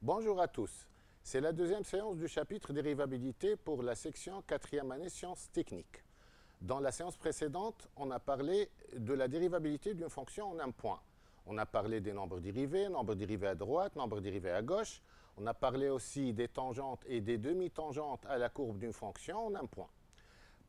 Bonjour à tous. C'est la deuxième séance du chapitre dérivabilité pour la section 4e année sciences techniques. Dans la séance précédente, on a parlé de la dérivabilité d'une fonction en un point. On a parlé des nombres dérivés à droite, nombres dérivés à gauche. On a parlé aussi des tangentes et des demi-tangentes à la courbe d'une fonction en un point.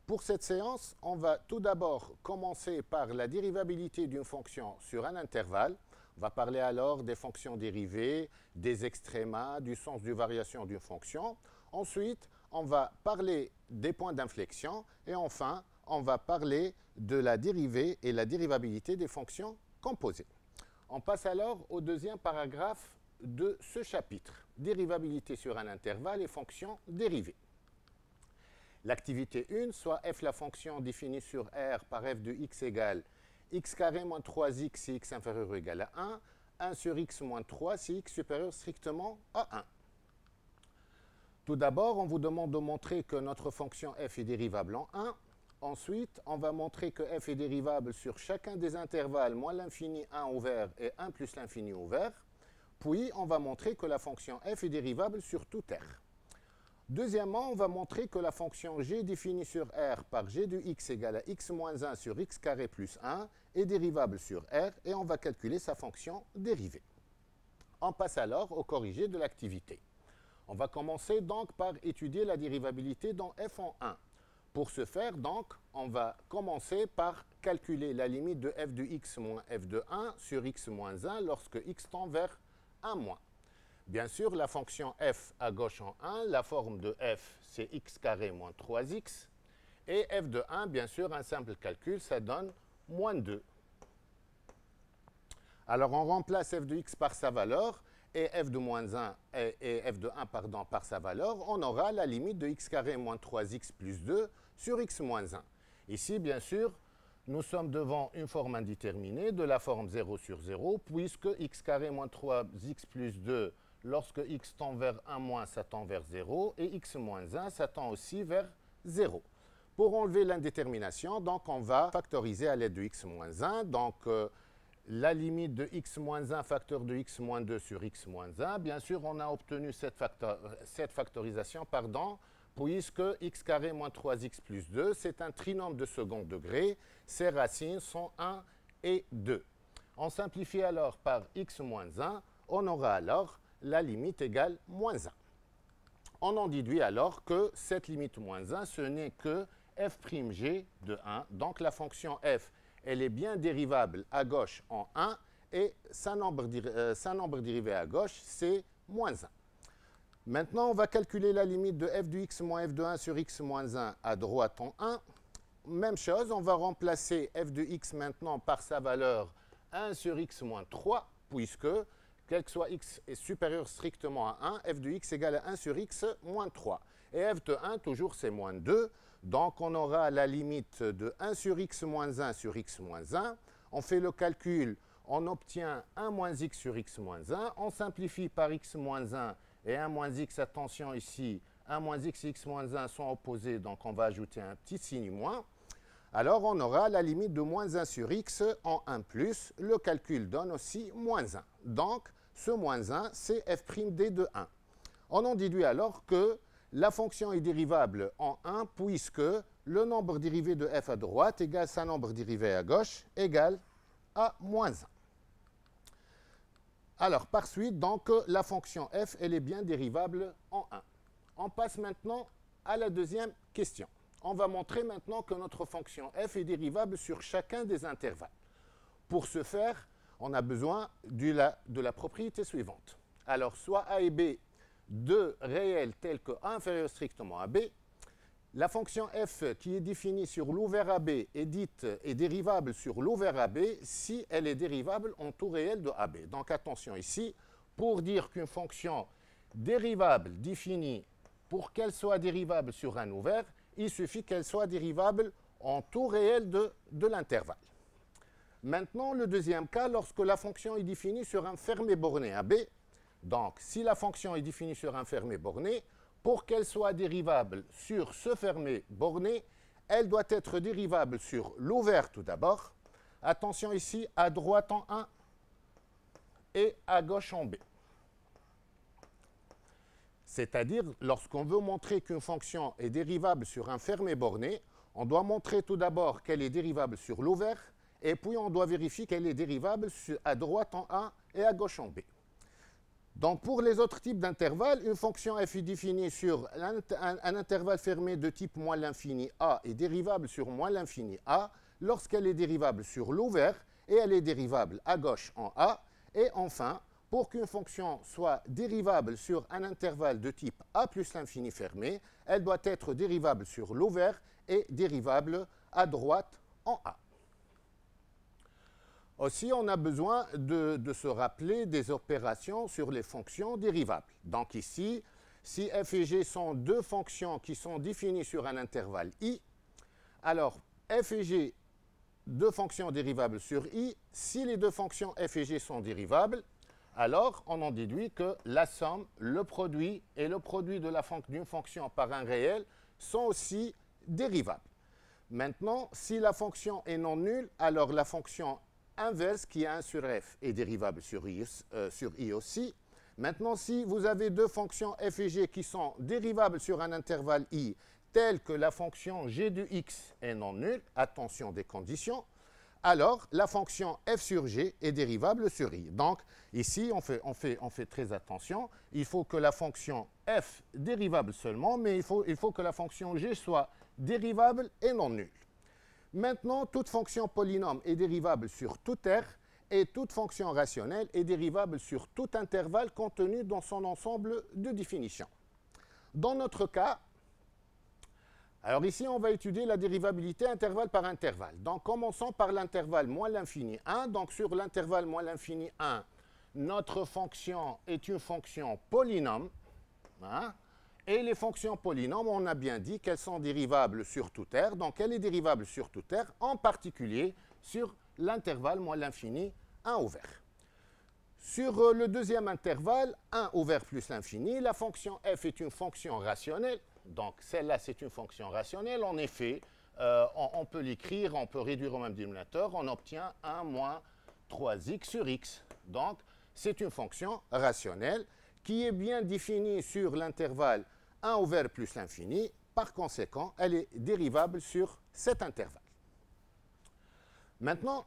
Pour cette séance, on va tout d'abord commencer par la dérivabilité d'une fonction sur un intervalle. On va parler alors des fonctions dérivées, des extrémas, du sens de variation d'une fonction. Ensuite, on va parler des points d'inflexion. Et enfin, on va parler de la dérivée et la dérivabilité des fonctions composées. On passe alors au deuxième paragraphe de ce chapitre. Dérivabilité sur un intervalle et fonctions dérivées. L'activité 1, soit f la fonction définie sur R par f de x égale x carré moins 3x si x inférieur ou égal à 1, 1 sur x moins 3 si x supérieur strictement à 1. Tout d'abord, on vous demande de montrer que notre fonction f est dérivable en 1. Ensuite, on va montrer que f est dérivable sur chacun des intervalles moins l'infini 1 ouvert et 1 plus l'infini ouvert. Puis, on va montrer que la fonction f est dérivable sur tout R. Deuxièmement, on va montrer que la fonction g définie sur R par g de x égale à x moins 1 sur x carré plus 1 est dérivable sur R et on va calculer sa fonction dérivée. On passe alors au corrigé de l'activité. On va commencer donc par étudier la dérivabilité dans f en 1. Pour ce faire, donc, on va commencer par calculer la limite de f de x moins f de 1 sur x moins 1 lorsque x tend vers 1 moins. Bien sûr, la fonction f à gauche en 1, la forme de f, c'est x carré moins 3x. Et f de 1, bien sûr, un simple calcul, ça donne moins 2. Alors, on remplace f de x par sa valeur, et f de moins 1 et f de 1 par sa valeur, on aura la limite de x carré moins 3x plus 2 sur x moins 1. Ici, bien sûr, nous sommes devant une forme indéterminée de la forme 0 sur 0, puisque x carré moins 3x plus 2, lorsque x tend vers 1 moins, ça tend vers 0, et x moins 1, ça tend aussi vers 0. Pour enlever l'indétermination, donc on va factoriser à l'aide de x moins 1. Donc, la limite de x moins 1 facteur de x moins 2 sur x moins 1. Bien sûr, on a obtenu cette factorisation, puisque x carré moins 3x plus 2, c'est un trinôme de second degré. Ses racines sont 1 et 2. On simplifie alors par x moins 1. On aura alors la limite égale moins 1. On en déduit alors que cette limite moins 1, ce n'est que f'g de 1. Donc la fonction f, elle est bien dérivable à gauche en 1 et sa nombre dérivé à gauche, c'est moins 1. Maintenant, on va calculer la limite de f de x moins f de 1 sur x moins 1 à droite en 1. Même chose, on va remplacer f de x maintenant par sa valeur 1 sur x moins 3, puisque quel que soit x est supérieur strictement à 1, f de x égale à 1 sur x moins 3. Et f de 1, toujours, c'est moins 2. Donc, on aura la limite de 1 sur x moins 1 sur x moins 1. On fait le calcul, on obtient 1 moins x sur x moins 1. On simplifie par x moins 1 et 1 moins x. Attention ici, 1 moins x et x moins 1 sont opposés, donc on va ajouter un petit signe moins. Alors, on aura la limite de moins 1 sur x en 1 plus. Le calcul donne aussi moins 1. Donc, ce moins 1, c'est f'd de 1. On en déduit alors que la fonction est dérivable en 1 puisque le nombre dérivé de f à droite égale sa nombre dérivé à gauche égale à moins 1. Alors, par suite, donc, la fonction f, elle est bien dérivable en 1. On passe maintenant à la deuxième question. On va montrer maintenant que notre fonction f est dérivable sur chacun des intervalles. Pour ce faire, on a besoin de la propriété suivante. Alors, soit a et b, deux réels tels que a inférieur strictement à b, la fonction f qui est définie sur l'ouvert AB est dérivable sur l'ouvert AB si elle est dérivable en tout réel de AB. Donc, attention ici, pour dire qu'une fonction dérivable définie, pour qu'elle soit dérivable sur un ouvert, il suffit qu'elle soit dérivable en tout réel de l'intervalle. Maintenant, le deuxième cas, lorsque la fonction est définie sur un fermé borné AB, donc si la fonction est définie sur un fermé borné, pour qu'elle soit dérivable sur ce fermé borné, elle doit être dérivable sur l'ouvert tout d'abord. Attention ici, à droite en 1 et à gauche en B. C'est-à-dire, lorsqu'on veut montrer qu'une fonction est dérivable sur un fermé borné, on doit montrer tout d'abord qu'elle est dérivable sur l'ouvert, et puis on doit vérifier qu'elle est dérivable à droite en A et à gauche en B. Donc pour les autres types d'intervalles, une fonction f est définie sur un intervalle fermé de type moins l'infini A est dérivable sur moins l'infini A lorsqu'elle est dérivable sur l'ouvert et elle est dérivable à gauche en A. Et enfin, pour qu'une fonction soit dérivable sur un intervalle de type A plus l'infini fermé, elle doit être dérivable sur l'ouvert et dérivable à droite en A. Aussi, on a besoin de se rappeler des opérations sur les fonctions dérivables. Donc ici, si f et g sont deux fonctions qui sont définies sur un intervalle i, alors f et g, deux fonctions dérivables sur i, si les deux fonctions f et g sont dérivables, alors on en déduit que la somme, le produit et le produit d'une fonction par un réel sont aussi dérivables. Maintenant, si la fonction est non nulle, alors la fonction inverse qui est 1 sur f est dérivable sur i aussi. Maintenant, si vous avez deux fonctions f et g qui sont dérivables sur un intervalle i, tel que la fonction g de x est non nulle, attention des conditions, alors la fonction f sur g est dérivable sur i. Donc ici, on fait très attention. Il faut que la fonction f dérivable seulement, mais il faut que la fonction g soit dérivable et non nulle. Maintenant, toute fonction polynôme est dérivable sur tout R et toute fonction rationnelle est dérivable sur tout intervalle contenu dans son ensemble de définitions. Dans notre cas, alors ici, on va étudier la dérivabilité intervalle par intervalle. Donc, commençons par l'intervalle moins l'infini 1. Donc, sur l'intervalle moins l'infini 1, notre fonction est une fonction polynôme. Hein? Et les fonctions polynômes, on a bien dit qu'elles sont dérivables sur tout R. Donc, elle est dérivable sur tout R, en particulier sur l'intervalle moins l'infini 1 ouvert. Sur le deuxième intervalle, 1 ouvert plus l'infini, la fonction f est une fonction rationnelle. Donc, celle-là, c'est une fonction rationnelle. En effet, on peut l'écrire, on peut réduire au même dénominateur. On obtient 1 moins 3x sur x. Donc, c'est une fonction rationnelle qui est bien définie sur l'intervalle 1 ouvert plus l'infini. Par conséquent, elle est dérivable sur cet intervalle. Maintenant,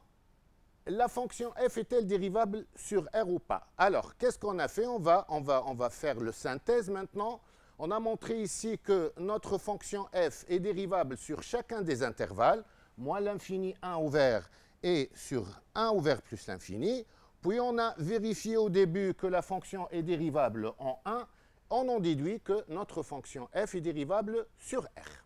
la fonction f est-elle dérivable sur R ou pas? Alors, qu'est-ce qu'on a fait? On va faire le synthèse maintenant. On a montré ici que notre fonction f est dérivable sur chacun des intervalles, moins l'infini 1 ouvert et sur 1 ouvert plus l'infini. Puis on a vérifié au début que la fonction est dérivable en 1. On en déduit que notre fonction f est dérivable sur R.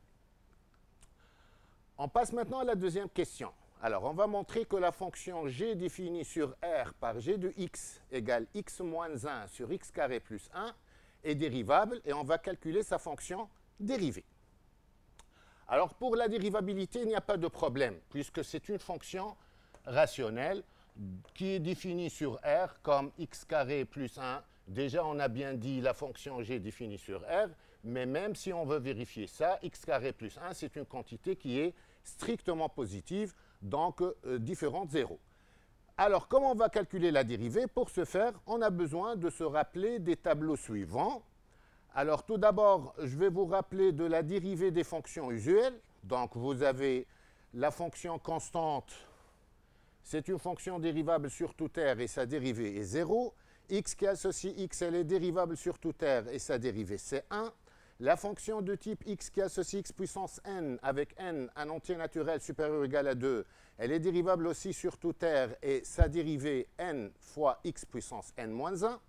On passe maintenant à la deuxième question. Alors, on va montrer que la fonction g définie sur R par g de x égale x moins 1 sur x carré plus 1 est dérivable et on va calculer sa fonction dérivée. Alors, pour la dérivabilité, il n'y a pas de problème puisque c'est une fonction rationnelle qui est définie sur R comme x carré plus 1. Déjà, on a bien dit la fonction g définie sur R, mais même si on veut vérifier ça, x carré plus 1, c'est une quantité qui est strictement positive, donc différente de 0. Alors, comment on va calculer la dérivée? Pour ce faire, on a besoin de se rappeler des tableaux suivants. Alors, tout d'abord, je vais vous rappeler de la dérivée des fonctions usuelles. Donc, vous avez la fonction constante. C'est une fonction dérivable sur tout R et sa dérivée est 0. X qui associe x, elle est dérivable sur tout R et sa dérivée c'est 1. La fonction de type x qui associe x puissance n avec n, un entier naturel supérieur ou égal à 2, elle est dérivable aussi sur tout R et sa dérivée n fois x puissance n moins 1.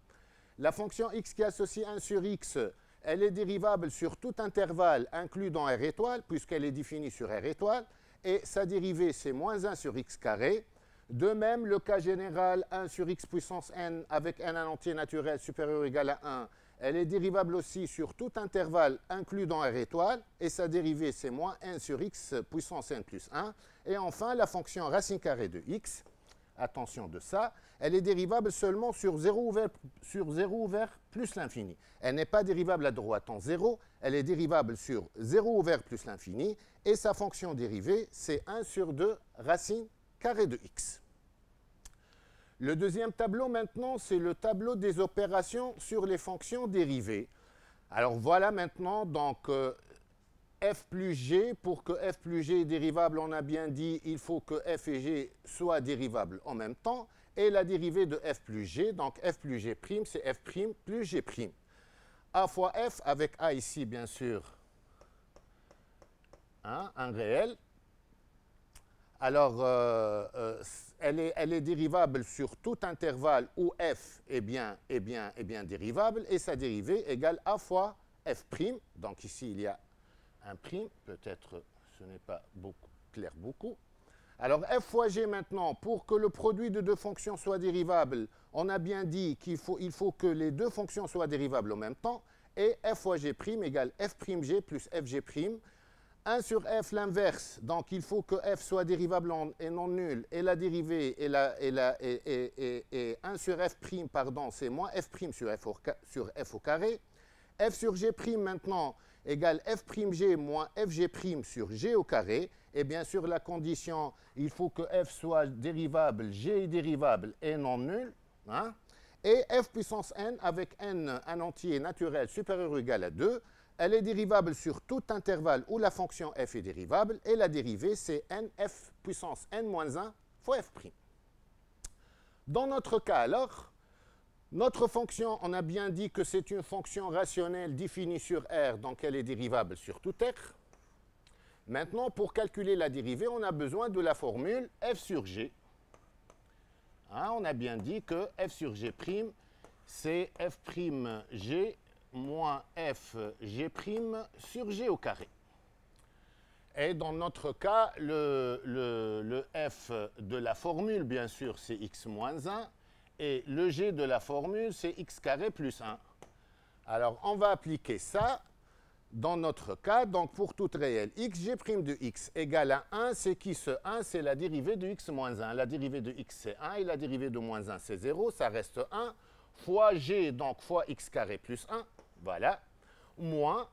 La fonction x qui associe 1 sur x, elle est dérivable sur tout intervalle inclus dans R étoile, puisqu'elle est définie sur R étoile, et sa dérivée c'est moins 1 sur x carré. De même, le cas général 1 sur x puissance n avec n un entier naturel supérieur ou égal à 1, elle est dérivable aussi sur tout intervalle inclus dans R étoile, et sa dérivée c'est moins 1 sur x puissance n plus 1. Et enfin, la fonction racine carrée de x, attention de ça, elle est dérivable seulement sur 0 ouvert plus l'infini. Elle n'est pas dérivable à droite en 0, elle est dérivable sur 0 ouvert plus l'infini, et sa fonction dérivée c'est 1 sur 2 racine carré de x. Le deuxième tableau maintenant, c'est le tableau des opérations sur les fonctions dérivées. Alors voilà maintenant, donc, f plus g, pour que f plus g est dérivable, on a bien dit, il faut que f et g soient dérivables en même temps, et la dérivée de f plus g, donc f plus g', c'est f' plus g'. A fois f, avec a ici, bien sûr, hein, un réel. Alors, elle est dérivable sur tout intervalle où f est bien dérivable, et sa dérivée égale a fois f'. Donc ici, il y a un prime, peut-être ce n'est pas clair beaucoup. Alors f fois g maintenant, pour que le produit de deux fonctions soit dérivable, on a bien dit qu'il faut que les deux fonctions soient dérivables en même temps, et f fois g' égale f'g plus fg'. 1 sur f l'inverse, donc il faut que f soit dérivable et non nul, et la dérivée et 1 sur f', pardon, c'est moins f' sur f au carré. F sur g' maintenant égale f'g moins fg' sur g au carré. Et bien sûr, la condition, il faut que f soit dérivable, g est dérivable et non nul. Hein? Et f puissance n avec n un entier naturel supérieur ou égal à 2. Elle est dérivable sur tout intervalle où la fonction f est dérivable. Et la dérivée, c'est n f puissance n moins 1 fois f'. Dans notre cas, alors, notre fonction, on a bien dit que c'est une fonction rationnelle définie sur R, donc elle est dérivable sur tout R. Maintenant, pour calculer la dérivée, on a besoin de la formule f sur g. Hein, on a bien dit que f sur g', c'est f'g moins fg' sur g au carré. Et dans notre cas, le f de la formule, bien sûr, c'est x moins 1. Et le g de la formule, c'est x carré plus 1. Alors, on va appliquer ça dans notre cas. Donc, pour toute réelle x, g' de x égale à 1. C'est qui ce 1? C'est la dérivée de x moins 1. La dérivée de x, c'est 1. Et la dérivée de moins 1, c'est 0. Ça reste 1. Fois g, donc fois x carré plus 1. Voilà. Moins.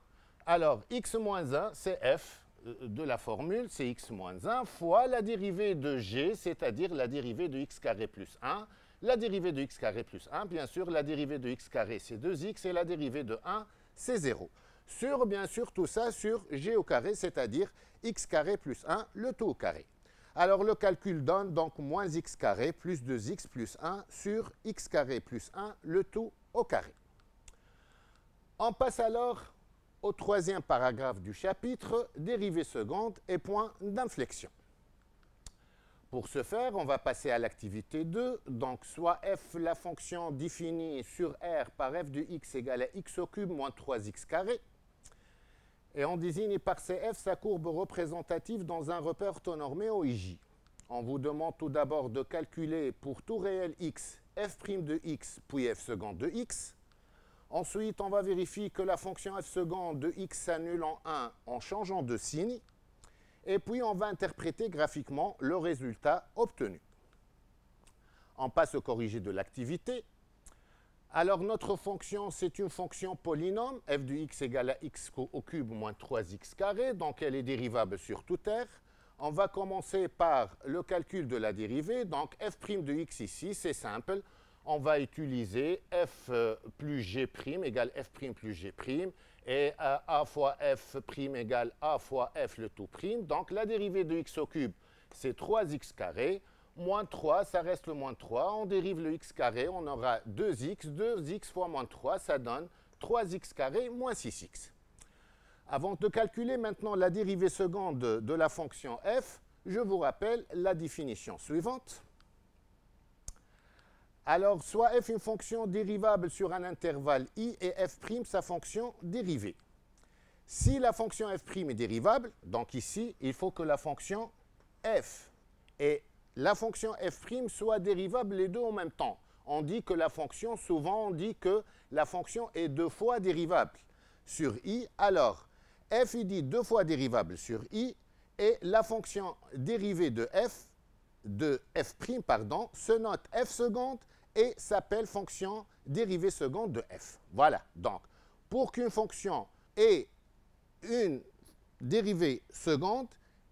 Alors, x moins 1, c'est f de la formule, c'est x moins 1, fois la dérivée de g, c'est-à-dire la dérivée de x carré plus 1. La dérivée de x carré plus 1, bien sûr, la dérivée de x carré, c'est 2x, et la dérivée de 1, c'est 0. Sur, bien sûr, tout ça sur g au carré, c'est-à-dire x carré plus 1, le tout au carré. Alors, le calcul donne donc moins x carré plus 2x plus 1 sur x carré plus 1, le tout au carré. On passe alors au troisième paragraphe du chapitre, dérivée seconde et point d'inflexion. Pour ce faire, on va passer à l'activité 2. Donc, soit f, la fonction définie sur R par f de x égale à x au cube moins 3x carré. Et on désigne par CF sa courbe représentative dans un repère orthonormé OIJ. On vous demande tout d'abord de calculer pour tout réel x, f' de x, puis f seconde de x. Ensuite, on va vérifier que la fonction f seconde de x s'annule en 1 en changeant de signe. Et puis, on va interpréter graphiquement le résultat obtenu. On passe au corrigé de l'activité. Alors, notre fonction, c'est une fonction polynôme, f de x égale à x au cube moins 3x carré, donc elle est dérivable sur tout R. On va commencer par le calcul de la dérivée, donc f' de x ici, c'est simple. On va utiliser f plus g' égale f' plus g', et a fois f' égale a fois f le tout prime. Donc, la dérivée de x au cube, c'est 3x carré. Moins 3, ça reste le moins 3. On dérive le x carré, on aura 2x. 2x fois moins 3, ça donne 3x carré moins 6x. Avant de calculer maintenant la dérivée seconde de la fonction f, je vous rappelle la définition suivante. Alors, soit f une fonction dérivable sur un intervalle i et f' sa fonction dérivée. Si la fonction f' est dérivable, donc ici, il faut que la fonction f et la fonction f' soient dérivables les deux en même temps. On dit que la fonction, souvent on dit que la fonction est deux fois dérivable sur i. Alors, f il dit deux fois dérivable sur i, et la fonction dérivée de f' se note f seconde et s'appelle fonction dérivée seconde de f. Voilà, donc, pour qu'une fonction ait une dérivée seconde,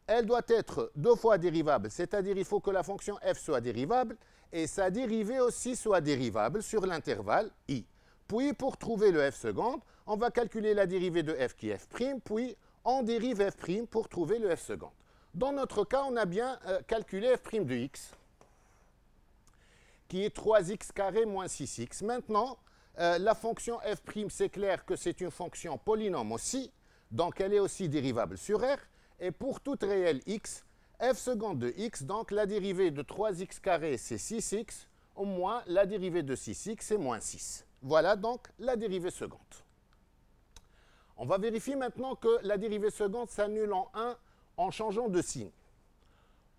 elle doit être deux fois dérivable, c'est-à-dire il faut que la fonction f soit dérivable et sa dérivée aussi soit dérivable sur l'intervalle i. Puis, pour trouver le f seconde, on va calculer la dérivée de f qui est f', puis on dérive f' pour trouver le f seconde. Dans notre cas, on a bien calculé f' de x, qui est 3x carré moins 6x. Maintenant, la fonction f', c'est clair que c'est une fonction polynôme aussi, donc elle est aussi dérivable sur R. Et pour toute réelle x, f seconde de x, donc la dérivée de 3x carré, c'est 6x, au moins la dérivée de 6x, c'est moins 6. Voilà donc la dérivée seconde. On va vérifier maintenant que la dérivée seconde s'annule en 1 en changeant de signe.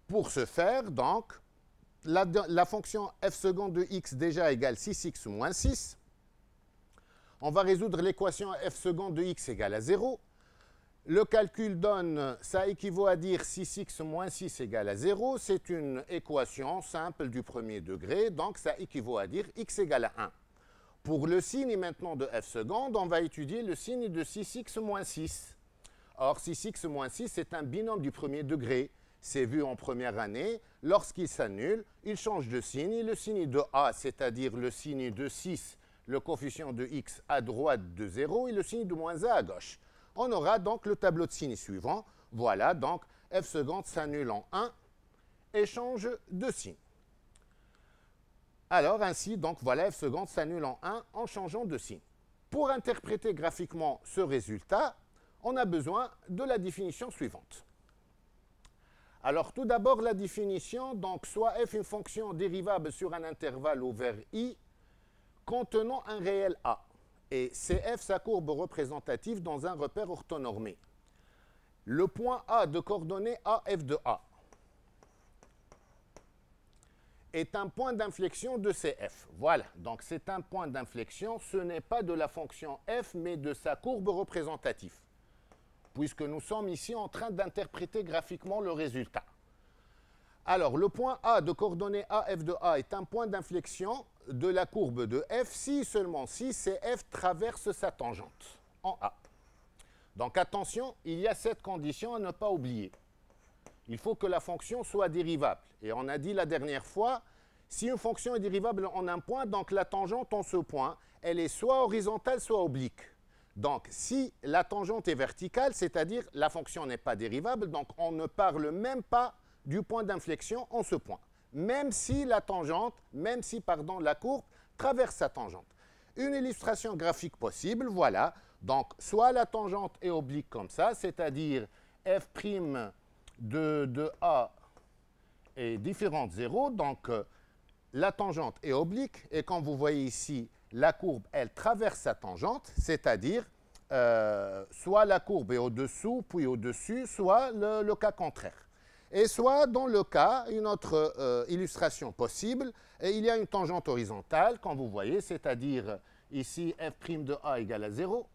Pour ce faire, donc, la fonction f seconde de x déjà égale 6x moins 6. On va résoudre l'équation f seconde de x égale à 0. Le calcul donne, ça équivaut à dire 6x moins 6 égale à 0. C'est une équation simple du premier degré, donc ça équivaut à dire x égale à 1. Pour le signe maintenant de f seconde, on va étudier le signe de 6x moins 6. Or, 6x moins 6, c'est un binôme du premier degré. C'est vu en première année. Lorsqu'il s'annule, il change de signe. Et le signe de a, c'est-à-dire le signe de 6, le coefficient de x à droite de 0, et le signe de moins a à gauche. On aura donc le tableau de signes suivant. Voilà, donc f seconde s'annule en 1 et change de signe. Alors ainsi, donc voilà, f seconde s'annule en 1 en changeant de signe. Pour interpréter graphiquement ce résultat, on a besoin de la définition suivante. Alors tout d'abord la définition, donc soit f une fonction dérivable sur un intervalle ouvert i contenant un réel a. Et c'est f sa courbe représentative dans un repère orthonormé. Le point A de coordonnées a f de a est un point d'inflexion de CF. Voilà, donc c'est un point d'inflexion, ce n'est pas de la fonction f, mais de sa courbe représentative, puisque nous sommes ici en train d'interpréter graphiquement le résultat. Alors, le point A de coordonnées a f de a est un point d'inflexion de la courbe de f si seulement si CF traverse sa tangente en A. Donc attention, il y a cette condition à ne pas oublier. Il faut que la fonction soit dérivable. Et on a dit la dernière fois, si une fonction est dérivable en un point, donc la tangente en ce point, elle est soit horizontale, soit oblique. Donc si la tangente est verticale, c'est-à-dire la fonction n'est pas dérivable, donc on ne parle même pas du point d'inflexion en ce point. Même si la tangente, la courbe traverse sa tangente. Une illustration graphique possible, voilà. Donc, soit la tangente est oblique comme ça, c'est-à-dire f' de A est différent de 0, donc la tangente est oblique, et comme vous voyez ici, la courbe, elle traverse sa tangente, c'est-à-dire soit la courbe est au-dessous, puis au-dessus, soit le cas contraire. Et soit, dans le cas, une autre illustration possible, et il y a une tangente horizontale, comme vous voyez, c'est-à-dire ici f' de A égale à 0.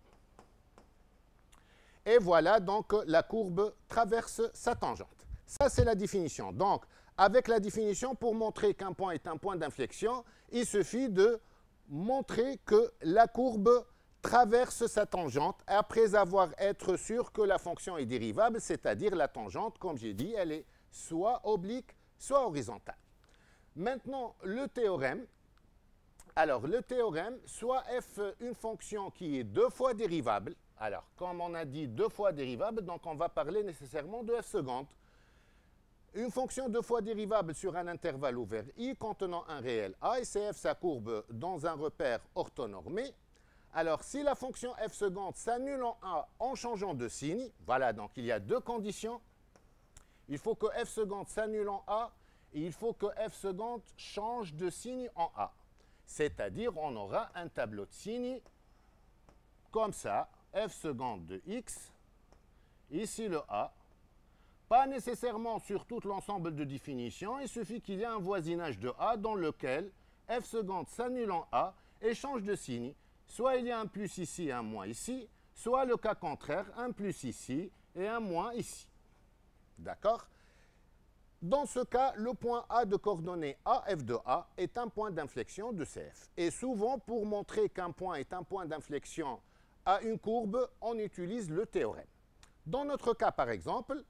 Et voilà, donc la courbe traverse sa tangente. Ça, c'est la définition. Donc, avec la définition, pour montrer qu'un point est un point d'inflexion, il suffit de montrer que la courbe traverse sa tangente après avoir été sûr que la fonction est dérivable, c'est-à-dire la tangente, comme j'ai dit, elle est soit oblique, soit horizontale. Maintenant, le théorème. Alors, le théorème, soit f une fonction qui est deux fois dérivable. Alors, comme on a dit deux fois dérivable, donc on va parler nécessairement de f seconde. Une fonction deux fois dérivable sur un intervalle ouvert i contenant un réel a, et c'est f sa courbe dans un repère orthonormé. Alors, si la fonction f seconde s'annule en a en changeant de signe, voilà, donc il y a deux conditions. Il faut que f seconde s'annule en a, et il faut que f seconde change de signe en a. C'est-à-dire, on aura un tableau de signes comme ça, f seconde de x, ici le a, pas nécessairement sur tout l'ensemble de définitions, il suffit qu'il y ait un voisinage de a dans lequel f seconde s'annule en a et change de signe. Soit il y a un plus ici et un moins ici, soit le cas contraire, un plus ici et un moins ici. D'accord? Dans ce cas, le point A de coordonnées AF de A est un point d'inflexion de CF. Et souvent, pour montrer qu'un point est un point d'inflexion à une courbe, on utilise le théorème. Dans notre cas, par exemple,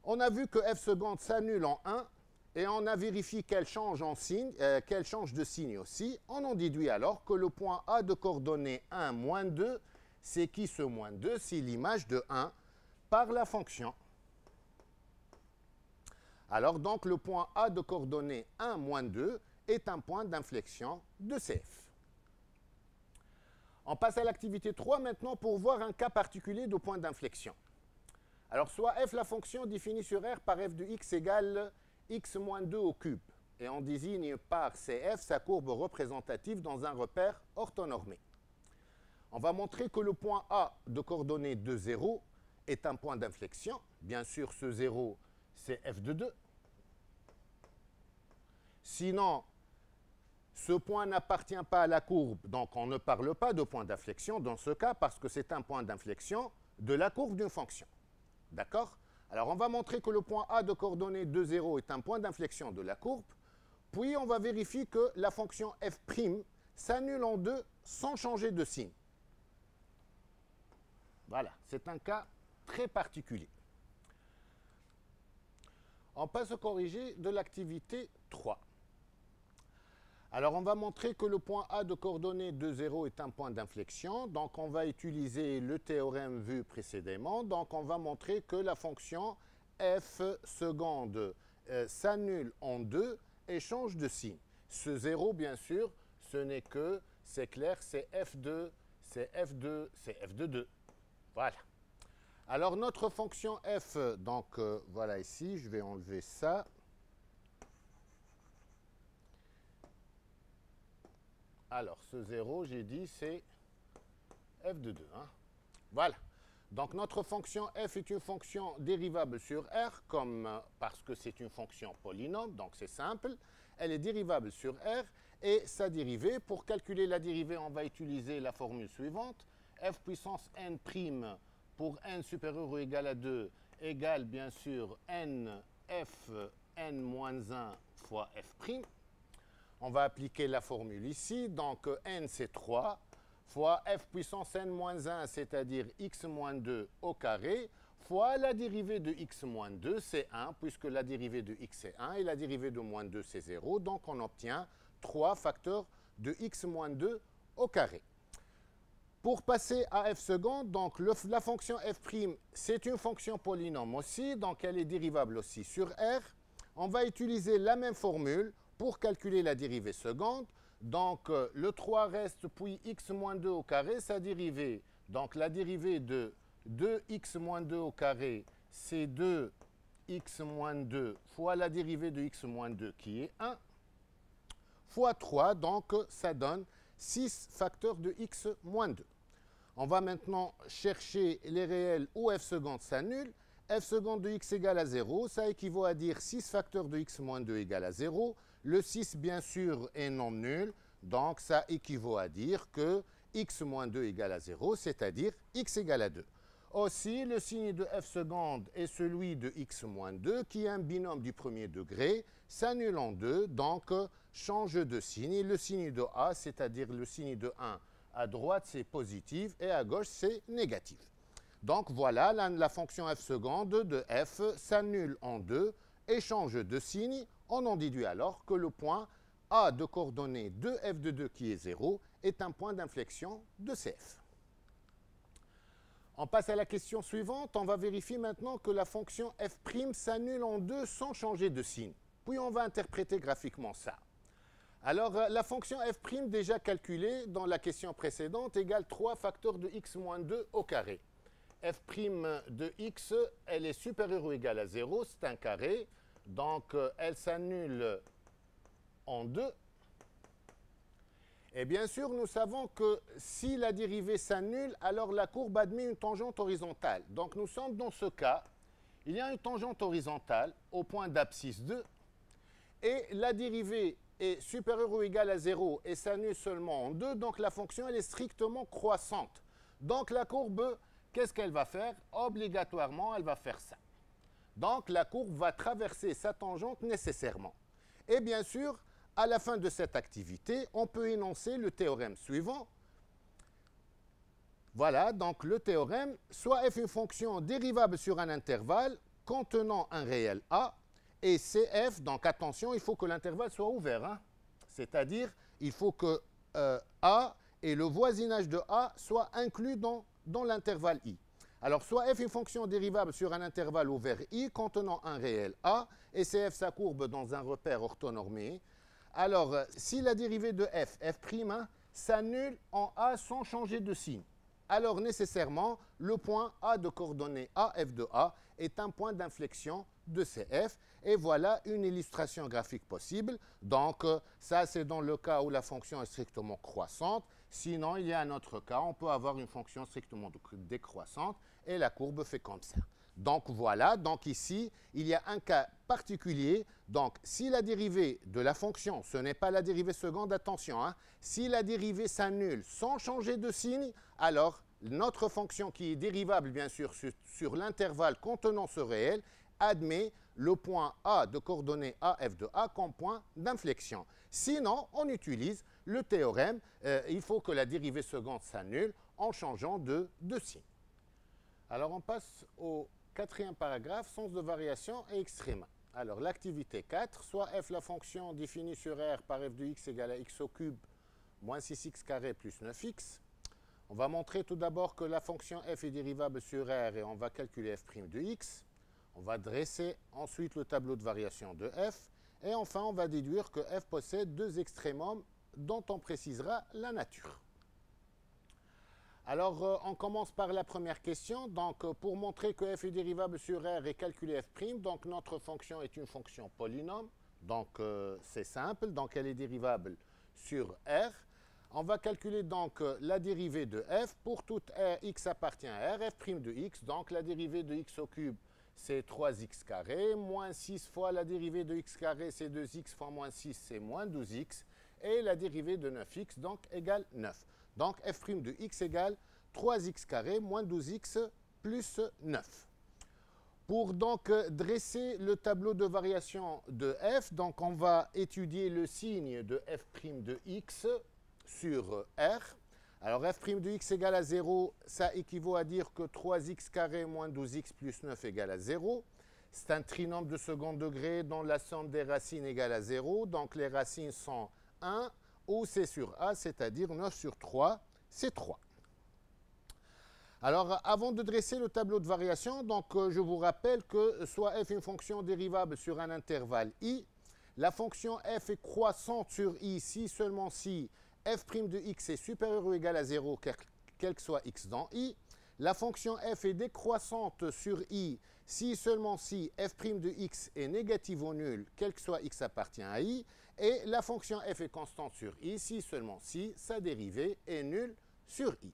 on a vu que f seconde s'annule en 1 et on a vérifié qu'elle change de signe aussi. On en déduit alors que le point A de coordonnées 1, moins 2 C'est qui ce moins 2? C'est l'image de 1 par la fonction. Alors donc le point A de coordonnées 1, moins 2 est un point d'inflexion de CF. On passe à l'activité 3 maintenant pour voir un cas particulier de point d'inflexion. Alors soit f la fonction définie sur R par f de x égale x moins 2 au cube. Et on désigne par CF sa courbe représentative dans un repère orthonormé. On va montrer que le point A de coordonnées 2, 0 est un point d'inflexion. Bien sûr, ce 0, c'est f de 2. Sinon, ce point n'appartient pas à la courbe, donc on ne parle pas de point d'inflexion dans ce cas parce que c'est un point d'inflexion de la courbe d'une fonction. D'accord? Alors, on va montrer que le point A de coordonnées 2, 0 est un point d'inflexion de la courbe. Puis, on va vérifier que la fonction f' s'annule en 2 sans changer de signe. Voilà, c'est un cas très particulier. On passe au corrigé de l'activité 3. Alors, on va montrer que le point A de coordonnées 2, 0 est un point d'inflexion. Donc, on va utiliser le théorème vu précédemment. Donc, on va montrer que la fonction f seconde s'annule en 2 et change de signe. Ce 0, bien sûr, ce n'est que, c'est clair, c'est f2, c'est f2, c'est f de 2. Voilà. Alors, notre fonction f, donc voilà ici, je vais enlever ça. Alors, ce 0, j'ai dit, c'est f de 2. Hein. Voilà. Donc, notre fonction f est une fonction dérivable sur R, parce que c'est une fonction polynôme, donc c'est simple. Elle est dérivable sur R, et sa dérivée, pour calculer la dérivée, on va utiliser la formule suivante. F puissance n' pour n supérieur ou égal à 2 égale, bien sûr, n f n moins 1 fois f'. On va appliquer la formule ici. Donc, n, c'est 3 fois f puissance n moins 1, c'est-à-dire x moins 2 au carré, fois la dérivée de x moins 2, c'est 1, puisque la dérivée de x est 1 et la dérivée de moins 2, c'est 0. Donc, on obtient 3 facteurs de x moins 2 au carré. Pour passer à f seconde, donc la fonction f', c'est une fonction polynôme aussi, donc elle est dérivable aussi sur R. On va utiliser la même formule pour calculer la dérivée seconde. Donc, le 3 reste, puis x moins 2 au carré, sa dérivée. Donc, la dérivée de 2x moins 2 au carré, c'est 2x moins 2 fois la dérivée de x moins 2 qui est 1, fois 3, donc ça donne 6 facteurs de x moins 2. On va maintenant chercher les réels où f seconde s'annule. F seconde de x égale à 0, ça équivaut à dire 6 facteurs de x moins 2 égale à 0. Le 6, bien sûr, est non nul, donc ça équivaut à dire que x moins 2 égale à 0, c'est-à-dire x égale à 2. Aussi, le signe de f seconde est celui de x moins 2, qui est un binôme du premier degré, s'annule en 2, donc change de signe. Et le signe de a, c'est-à-dire le signe de 1, à droite, c'est positif, et à gauche, c'est négatif. Donc voilà, la fonction f seconde de f s'annule en 2 et change de signe. On en déduit alors que le point A de coordonnées de f de 2 qui est 0 est un point d'inflexion de CF. On passe à la question suivante. On va vérifier maintenant que la fonction f' s'annule en 2 sans changer de signe. Puis on va interpréter graphiquement ça. Alors, la fonction f' déjà calculée dans la question précédente égale 3 facteurs de x moins 2 au carré. F' de x, elle est supérieure ou égale à 0, c'est un carré. Donc, elle s'annule en 2. Et bien sûr, nous savons que si la dérivée s'annule, alors la courbe admet une tangente horizontale. Donc, nous sommes dans ce cas. Il y a une tangente horizontale au point d'abscisse 2. Et la dérivée est supérieure ou égale à 0 et s'annule seulement en 2. Donc, la fonction, elle est strictement croissante. Donc, la courbe, qu'est-ce qu'elle va faire? Obligatoirement, elle va faire ça. Donc, la courbe va traverser sa tangente nécessairement. Et bien sûr, à la fin de cette activité, on peut énoncer le théorème suivant. Voilà, donc le théorème, soit f une fonction dérivable sur un intervalle contenant un réel a, et cf, donc attention, il faut que l'intervalle soit ouvert. Hein? C'est-à-dire, il faut que a et le voisinage de a soient inclus dans dans l'intervalle i. Alors, soit f est une fonction dérivable sur un intervalle ouvert i contenant un réel a, et c'est f sa courbe dans un repère orthonormé. Alors, si la dérivée de f, f', s'annule en a sans changer de signe, alors nécessairement, le point a de coordonnées a, f de a, est un point d'inflexion de CF. Et voilà une illustration graphique possible. Donc, ça, c'est dans le cas où la fonction est strictement croissante. Sinon, il y a un autre cas, on peut avoir une fonction strictement décroissante et la courbe fait comme ça. Donc, voilà. Donc, ici, il y a un cas particulier. Donc, si la dérivée de la fonction, ce n'est pas la dérivée seconde, attention, hein, si la dérivée s'annule sans changer de signe, alors notre fonction qui est dérivable, bien sûr, sur l'intervalle contenant ce réel, admet le point A de coordonnées A, f de A comme point d'inflexion. Sinon, on utilise le théorème. Il faut que la dérivée seconde s'annule en changeant de signe. Alors, on passe au quatrième paragraphe, sens de variation et extréma. Alors, l'activité 4, soit f la fonction définie sur R par f de x égale à x au cube moins 6x carré plus 9x. On va montrer tout d'abord que la fonction f est dérivable sur R et on va calculer f' de x. On va dresser ensuite le tableau de variation de f. Et enfin, on va déduire que f possède deux extrémums dont on précisera la nature. Alors, on commence par la première question. Donc, pour montrer que f est dérivable sur R et calculer f', donc notre fonction est une fonction polynôme. Donc, c'est simple. Donc, elle est dérivable sur R. On va calculer donc la dérivée de f. Pour toute R, x appartient à R, f' de x. Donc, la dérivée de x au cube, c'est 3x carré. Moins 6 fois la dérivée de x carré, c'est 2x fois moins 6, c'est moins 12x. Et la dérivée de 9x, donc, égale 9. Donc, f' de x égale 3x carré moins 12x plus 9. Pour donc dresser le tableau de variation de f, donc on va étudier le signe de f' de x sur R. Alors, f' de x égale à 0, ça équivaut à dire que 3x carré moins 12x plus 9 égale à 0. C'est un trinôme de second degré dont la somme des racines égale à 0. Donc, les racines sont 1 ou c sur a, c'est-à-dire 9 sur 3, c'est 3. Alors, avant de dresser le tableau de variation, donc, je vous rappelle que soit f est une fonction dérivable sur un intervalle i, la fonction f est croissante sur i si seulement si f' de x est supérieur ou égal à 0, quel que soit x dans i. La fonction f est décroissante sur i si seulement si f' de x est négative ou nul, quel que soit x appartient à i. Et la fonction f est constante sur i si seulement si sa dérivée est nulle sur i.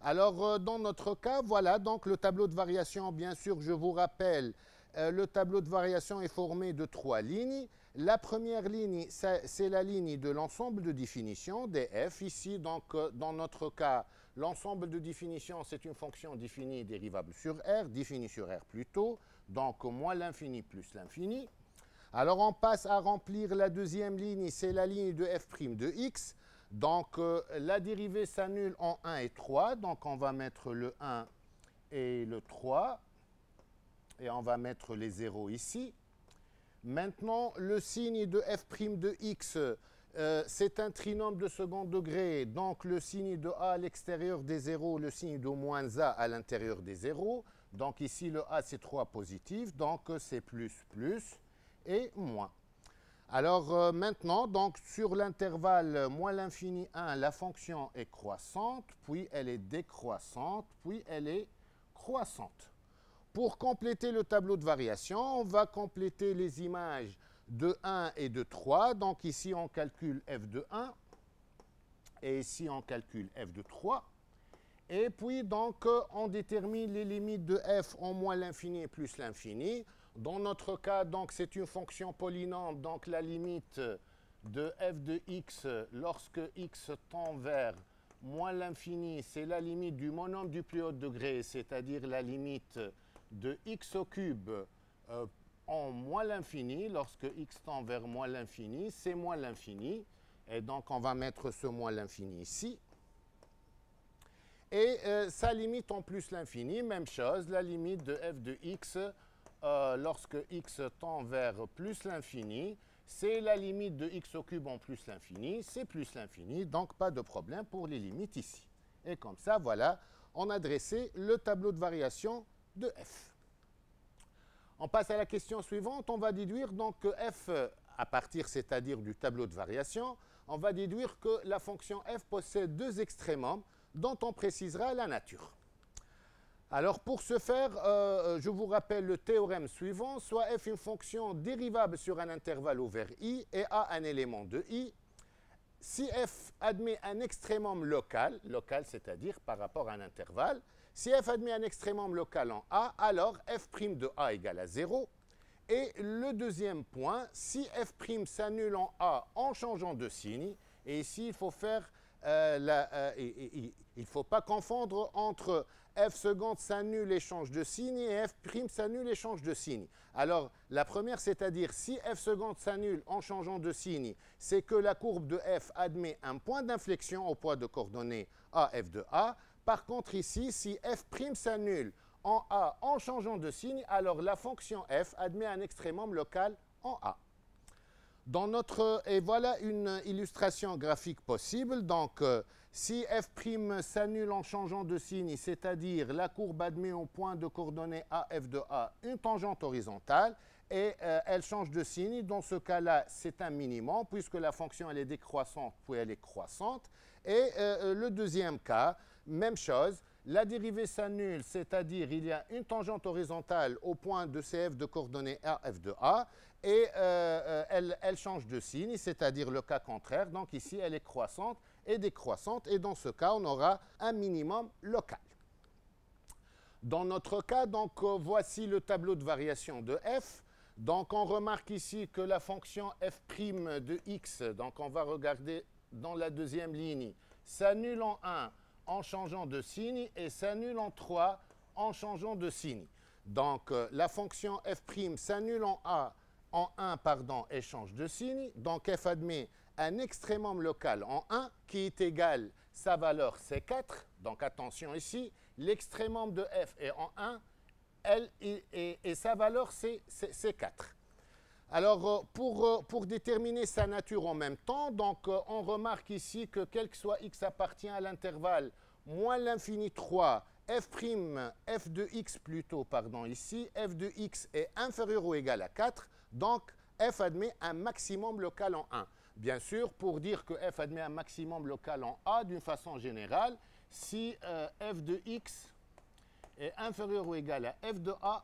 Alors, dans notre cas, voilà donc le tableau de variation. Bien sûr, je vous rappelle, le tableau de variation est formé de 3 lignes. La première ligne, c'est la ligne de l'ensemble de définition des f. Ici, donc, dans notre cas, l'ensemble de définition, c'est une fonction définie dérivable sur R, définie sur R plutôt, donc moins l'infini plus l'infini. Alors, on passe à remplir la deuxième ligne, c'est la ligne de f' de x. Donc, la dérivée s'annule en 1 et 3. Donc, on va mettre le 1 et le 3. Et on va mettre les 0 ici. Maintenant, le signe de f' de x, c'est un trinôme de second degré. Donc, le signe de a à l'extérieur des 0, le signe de moins a à l'intérieur des 0. Donc, ici, le a, c'est 3 positif. Donc, c'est plus, plus et moins. Alors maintenant, donc, sur l'intervalle moins l'infini 1, la fonction est croissante, puis elle est décroissante, puis elle est croissante. Pour compléter le tableau de variation, on va compléter les images de 1 et de 3. Donc ici, on calcule f de 1 et ici, on calcule f de 3. Et puis, donc, on détermine les limites de f en moins l'infini et plus l'infini. Dans notre cas, donc, c'est une fonction polynôme. Donc, la limite de f de x lorsque x tend vers moins l'infini, c'est la limite du monôme du plus haut degré, c'est-à-dire la limite de x au cube en moins l'infini. Lorsque x tend vers moins l'infini, c'est moins l'infini. Et donc, on va mettre ce moins l'infini ici. Et sa limite en plus l'infini, même chose, la limite de f de x lorsque x tend vers plus l'infini, c'est la limite de x au cube en plus l'infini, c'est plus l'infini, donc pas de problème pour les limites ici. Et comme ça, voilà, on a dressé le tableau de variation de f. On passe à la question suivante. On va déduire donc que f, à partir, c'est-à-dire du tableau de variation, on va déduire que la fonction f possède deux extrémums dont on précisera la nature. Alors, pour ce faire, je vous rappelle le théorème suivant. Soit f une fonction dérivable sur un intervalle ouvert i et a un élément de i. Si f admet un extrémum local, c'est-à-dire par rapport à un intervalle, si f admet un extrémum local en a, alors f' de a égale à 0. Et le deuxième point, si f' s'annule en a en changeant de signe, et ici il faut faire, il ne faut pas confondre entre f seconde s'annule et change de signe et f' s'annule et change de signe. Alors la première, c'est-à-dire si f seconde s'annule en changeant de signe, c'est que la courbe de f admet un point d'inflexion au point de coordonnées a f de a. Par contre ici, si f' s'annule en a en changeant de signe, alors la fonction f admet un extrémum local en a. Et voilà une illustration graphique possible. Donc, si f' s'annule en changeant de signe, c'est-à-dire la courbe admet au point de coordonnées a f de a une tangente horizontale et elle change de signe, dans ce cas-là, c'est un minimum puisque la fonction elle est décroissante puis elle est croissante. Et le deuxième cas, même chose. La dérivée s'annule, c'est-à-dire il y a une tangente horizontale au point de CF de coordonnées A, f de A, et elle change de signe, c'est-à-dire le cas contraire. Donc ici, elle est croissante et décroissante, et dans ce cas, on aura un minimum local. Dans notre cas, donc, voici le tableau de variation de f. Donc on remarque ici que la fonction f' de x, donc on va regarder dans la deuxième ligne, s'annule en 1 en changeant de signe et s'annule en 3 en changeant de signe. Donc, la fonction f' s'annule en 1 et change de signe. Donc, f admet un extrémum local en 1 qui est égal, sa valeur c'est 4. Donc, attention ici, l'extrémum de f est en 1 et sa valeur c'est 4. Alors, pour déterminer sa nature en même temps, donc, on remarque ici que quel que soit x appartient à l'intervalle moins l'infini 3, f de x plutôt, pardon, ici, f de x est inférieur ou égal à 4, donc f admet un maximum local en 1. Bien sûr, pour dire que f admet un maximum local en a, d'une façon générale, si f de x est inférieur ou égal à f de a,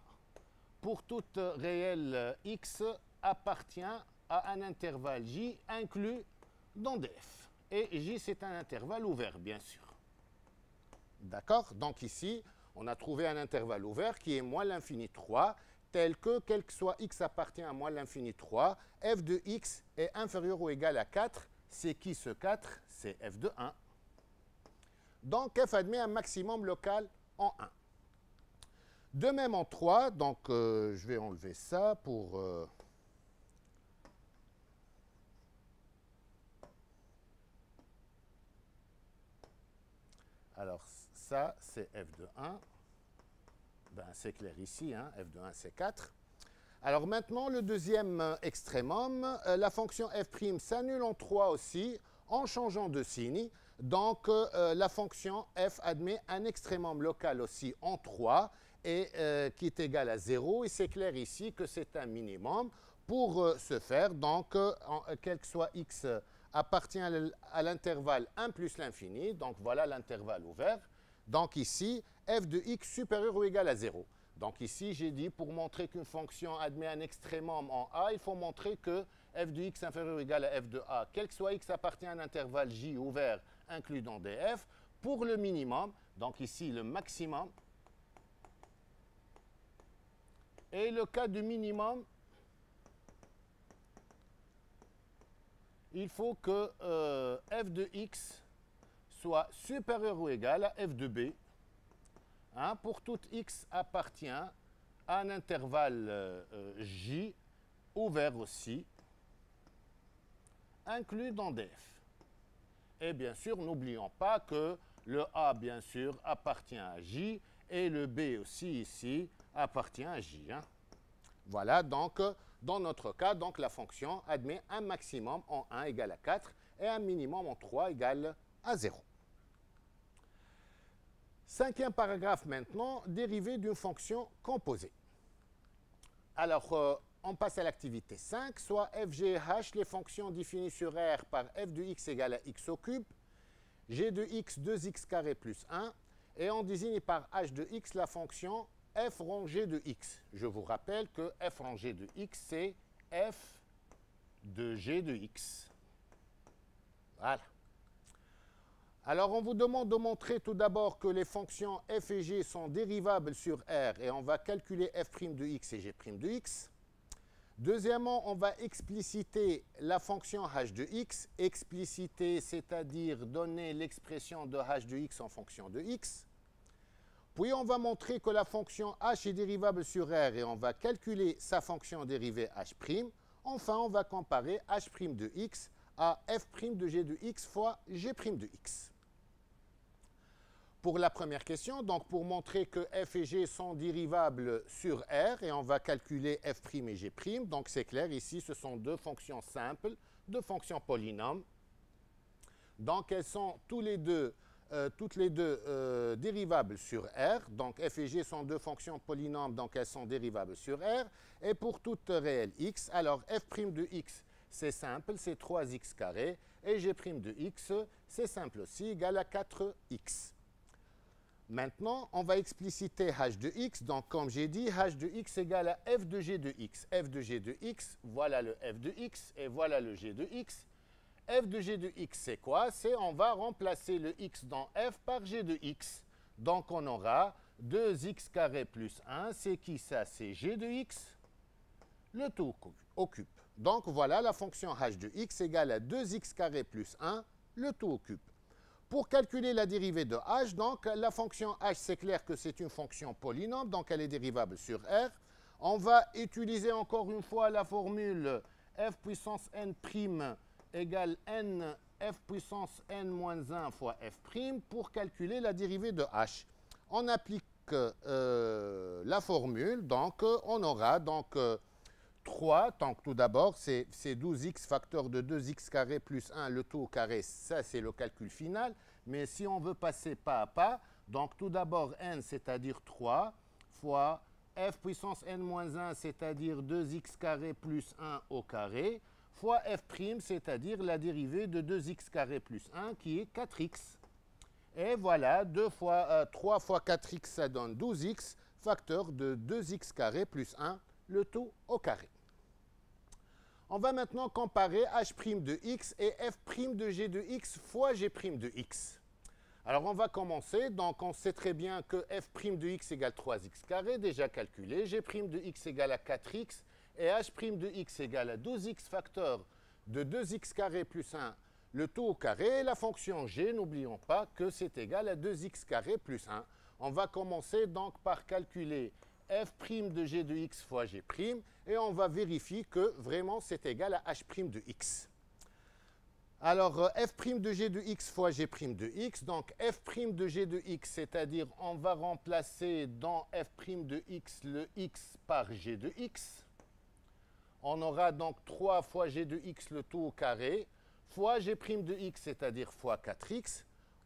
pour toute réelle x appartient à un intervalle j inclus dans df. Et j, c'est un intervalle ouvert, bien sûr. D'accord? Donc ici, on a trouvé un intervalle ouvert qui est moins l'infini 3, tel que, quel que soit x appartient à moins l'infini 3, f de x est inférieur ou égal à 4. C'est qui ce 4? C'est f de 1. Donc f admet un maximum local en 1. De même en 3, donc je vais enlever ça pour... Alors, ça, c'est f de 1. Ben, c'est clair ici, hein, f de 1, c'est 4. Alors maintenant, le deuxième extrémum, la fonction f' s'annule en 3 aussi, en changeant de signe. Donc, la fonction f admet un extrémum local aussi en 3, et qui est égal à 0. Et c'est clair ici que c'est un minimum. Pour ce faire, donc, quel que soit x appartient à l'intervalle 1 plus l'infini. Donc, voilà l'intervalle ouvert. Donc, ici, f de x supérieur ou égal à 0. Donc, ici, j'ai dit, pour montrer qu'une fonction admet un extrémum en a, il faut montrer que f de x inférieur ou égal à f de a, quel que soit x appartient à un intervalle j ouvert inclus dans df, pour le minimum, donc ici, le maximum, et le cas du minimum, il faut que f de x soit supérieur ou égal à f de b. Hein, pour tout x appartient à un intervalle j, ouvert aussi, inclus dans df. Et bien sûr, n'oublions pas que le a, bien sûr, appartient à j, et le b aussi, ici, appartient à j. Hein. Voilà, donc, dans notre cas, donc, la fonction admet un maximum en 1 égale à 4 et un minimum en 3 égale à 0. Cinquième paragraphe maintenant, dérivée d'une fonction composée. Alors, on passe à l'activité 5, soit f, g et h, les fonctions définies sur R par f de x égale à x au cube, g de x 2x carré plus 1, et on désigne par h de x la fonction f rangée de x. Je vous rappelle que f rangée de x, c'est f de g de x. Voilà. Alors, on vous demande de montrer tout d'abord que les fonctions f et g sont dérivables sur R et on va calculer f' de x et g' de x. Deuxièmement, on va expliciter la fonction h de x. Expliciter, c'est-à-dire donner l'expression de h de x en fonction de x. Puis, on va montrer que la fonction h est dérivable sur R et on va calculer sa fonction dérivée h'. Enfin, on va comparer h' de x à f' de g de x fois g' de x. Pour la première question, donc pour montrer que f et g sont dérivables sur R, et on va calculer f' et g', donc c'est clair, ici ce sont deux fonctions simples, deux fonctions polynômes. Donc elles sont toutes les deux dérivables sur R, donc f et g sont deux fonctions polynômes, donc elles sont dérivables sur R, et pour toute réelle x, alors f' de x, c'est simple, c'est 3x carré, et g' de x, c'est simple aussi, égal à 4x. Maintenant, on va expliciter h de x. Donc, comme j'ai dit, h de x égale à f de g de x. F de g de x, voilà le f de x et voilà le g de x. F de g de x, c'est quoi? C'est on va remplacer le x dans f par g de x. Donc, on aura 2x carré plus 1. C'est qui ça? C'est g de x, le tout au cube. Donc, voilà la fonction h de x égale à 2x carré plus 1, le tout au cube. Pour calculer la dérivée de h, donc la fonction h, c'est clair que c'est une fonction polynôme, donc elle est dérivable sur R. On va utiliser encore une fois la formule f puissance n' égale n f puissance n moins 1 fois f' pour calculer la dérivée de h. On applique la formule, donc on aura donc 3, donc tout d'abord, c'est 12x facteur de 2x carré plus 1, le tout au carré, ça c'est le calcul final. Mais si on veut passer pas à pas, donc tout d'abord n, c'est-à-dire 3, fois f puissance n moins 1, c'est-à-dire 2x carré plus 1 au carré, fois f', c'est-à-dire la dérivée de 2x carré plus 1, qui est 4x. Et voilà, 3 fois 4x, ça donne 12x, facteur de 2x carré plus 1, le tout au carré. On va maintenant comparer h' de x et f' de g de x fois g' de x. Alors, on va commencer. Donc, on sait très bien que f' de x égale 3x carré, déjà calculé. G' de x égale à 4x et h' de x égale à 12x facteur de 2x carré plus 1, le tout au carré. Et la fonction g, n'oublions pas que c'est égal à 2x carré plus 1. On va commencer donc par calculer f' de g de x fois g', et on va vérifier que vraiment c'est égal à h' de x. Alors, f' de g de x fois g' de x, donc f' de g de x, c'est-à-dire on va remplacer dans f' de x le x par g de x. On aura donc 3 fois g de x le tout au carré, fois g' de x, c'est-à-dire fois 4x.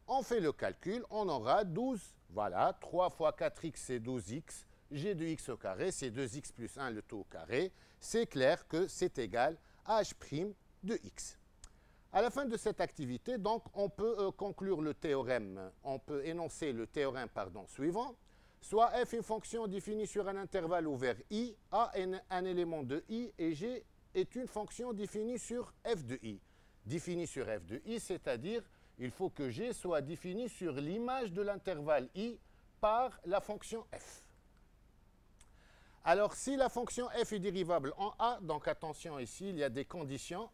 On fait le calcul, on aura 12, voilà, 3 fois 4x c'est 12x, g de x au carré, c'est 2x plus 1 le tout au carré. C'est clair que c'est égal à h' de x. À la fin de cette activité, donc, on peut conclure le théorème, on peut énoncer le théorème suivant. Soit f une fonction définie sur un intervalle ouvert i, a est un élément de i et g est une fonction définie sur f de i. Définie sur f de i, c'est-à-dire il faut que g soit défini sur l'image de l'intervalle i par la fonction f. Alors, si la fonction f est dérivable en a, donc attention ici, il y a des conditions.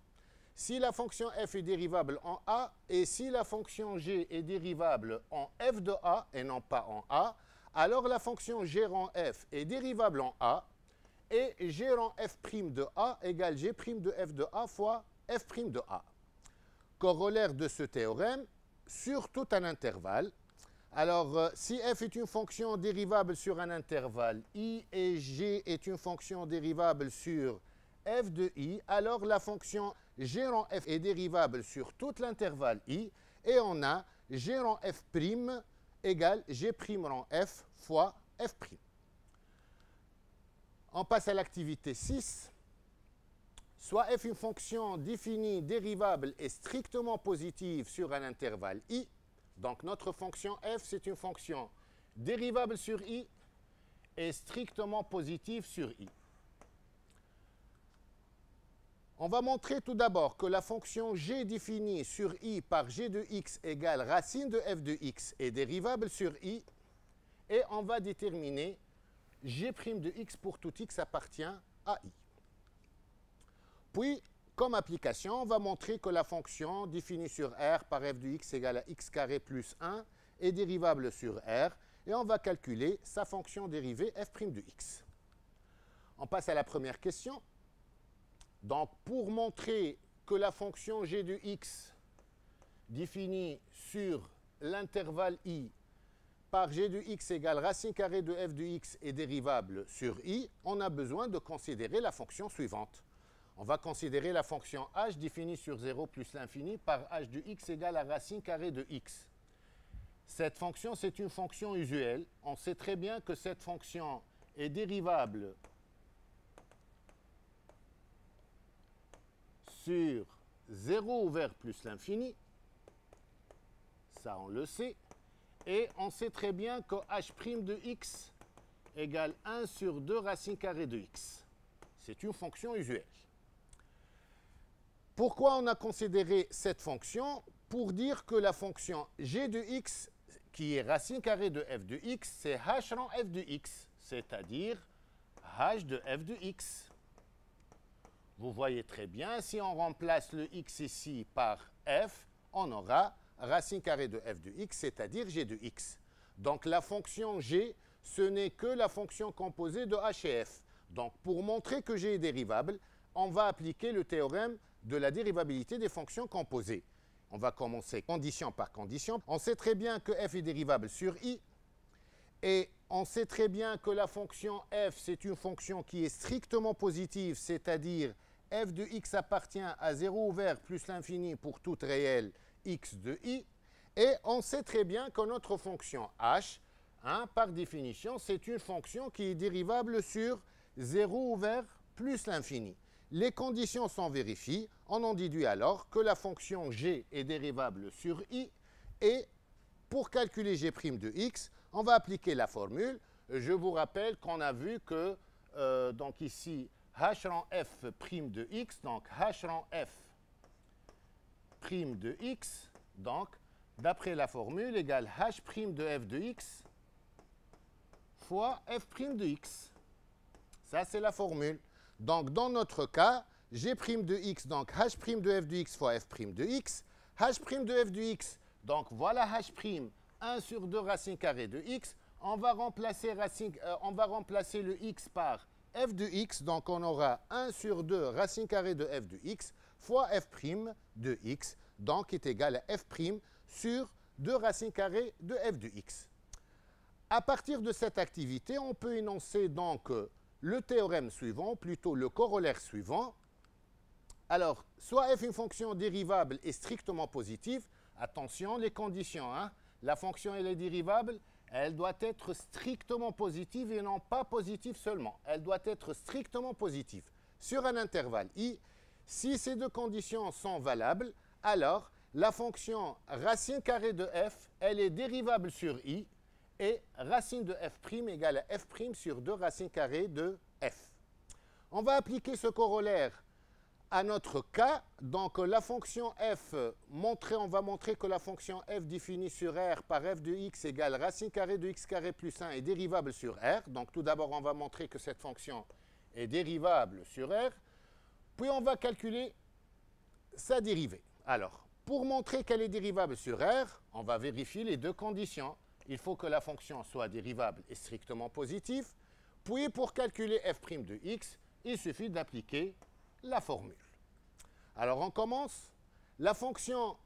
Si la fonction f est dérivable en a et si la fonction g est dérivable en f de a et non pas en a, alors la fonction g rang f est dérivable en a et g rang f' de a égale g' de f de a fois f' de a. Corollaire de ce théorème, sur tout un intervalle. Alors, si f est une fonction dérivable sur un intervalle i et g est une fonction dérivable sur f de i, alors la fonction g rang f est dérivable sur tout l'intervalle i et on a g rang f' égale g' rang f fois f'. On passe à l'activité 6. Soit f une fonction définie, dérivable et strictement positive sur un intervalle i. Donc notre fonction f, c'est une fonction dérivable sur i et strictement positive sur i. On va montrer tout d'abord que la fonction g définie sur i par g de x égale racine de f de x est dérivable sur i. Et on va déterminer g' de x pour tout x appartient à i. Puis, comme application, on va montrer que la fonction définie sur R par f de x égale à x carré plus 1 est dérivable sur R, et on va calculer sa fonction dérivée f' de x. On passe à la première question. Donc, pour montrer que la fonction g de x définie sur l'intervalle i par g de x égale racine carrée de f de x est dérivable sur i, on a besoin de considérer la fonction suivante. On va considérer la fonction h définie sur 0 plus l'infini par h de x égale à racine carrée de x. Cette fonction, c'est une fonction usuelle. On sait très bien que cette fonction est dérivable sur 0 ouvert plus l'infini. Ça, on le sait. Et on sait très bien que h' de x égale 1 sur 2 racine carrée de x. C'est une fonction usuelle. Pourquoi on a considéré cette fonction? Pour dire que la fonction g de x, qui est racine carrée de f de x, c'est h rang f de x, c'est-à-dire h de f de x. Vous voyez très bien, si on remplace le x ici par f, on aura racine carrée de f de x, c'est-à-dire g de x. Donc la fonction g, ce n'est que la fonction composée de h et f. Donc pour montrer que g est dérivable, on va appliquer le théorème de la dérivabilité des fonctions composées. On va commencer condition par condition. On sait très bien que f est dérivable sur i. Et on sait très bien que la fonction f, c'est une fonction qui est strictement positive, c'est-à-dire f de x appartient à 0 ouvert plus l'infini pour toute réelle x de i. Et on sait très bien que notre fonction h, par définition, c'est une fonction qui est dérivable sur 0 ouvert plus l'infini. Les conditions sont vérifiées. On en déduit alors que la fonction g est dérivable sur i. Et pour calculer g' de x, on va appliquer la formule. Je vous rappelle qu'on a vu que, donc ici, h rang f' de x, donc h rang f' de x, donc, d'après la formule, égale h' de f de x fois f' de x. Ça, c'est la formule. Donc, dans notre cas, g' de x, donc h' de f de x fois f' de x. h' de f de x, donc voilà h', 1 sur 2 racine carrée de x. On va remplacer le x par f de x, donc on aura 1 sur 2 racine carrée de f de x fois f' de x, donc est égal à f' sur 2 racines carrées de f de x. À partir de cette activité, on peut énoncer donc le théorème suivant, plutôt le corollaire suivant. Alors, soit f une fonction dérivable est strictement positive, attention les conditions, la fonction elle est dérivable, elle doit être strictement positive et non pas positive seulement. Elle doit être strictement positive. Sur un intervalle i, si ces deux conditions sont valables, alors la fonction racine carrée de f, elle est dérivable sur i, et racine de f' égale à f' sur 2 racines carrées de f. On va appliquer ce corollaire à notre cas. Donc la fonction f, on va montrer que la fonction f définie sur R par f de x égale racine carrée de x carré plus 1 est dérivable sur R. Donc tout d'abord, on va montrer que cette fonction est dérivable sur R. Puis on va calculer sa dérivée. Alors, pour montrer qu'elle est dérivable sur R, on va vérifier les deux conditions. Il faut que la fonction soit dérivable et strictement positive. Puis, pour calculer f' de x, il suffit d'appliquer la formule. Alors, on commence. La fonction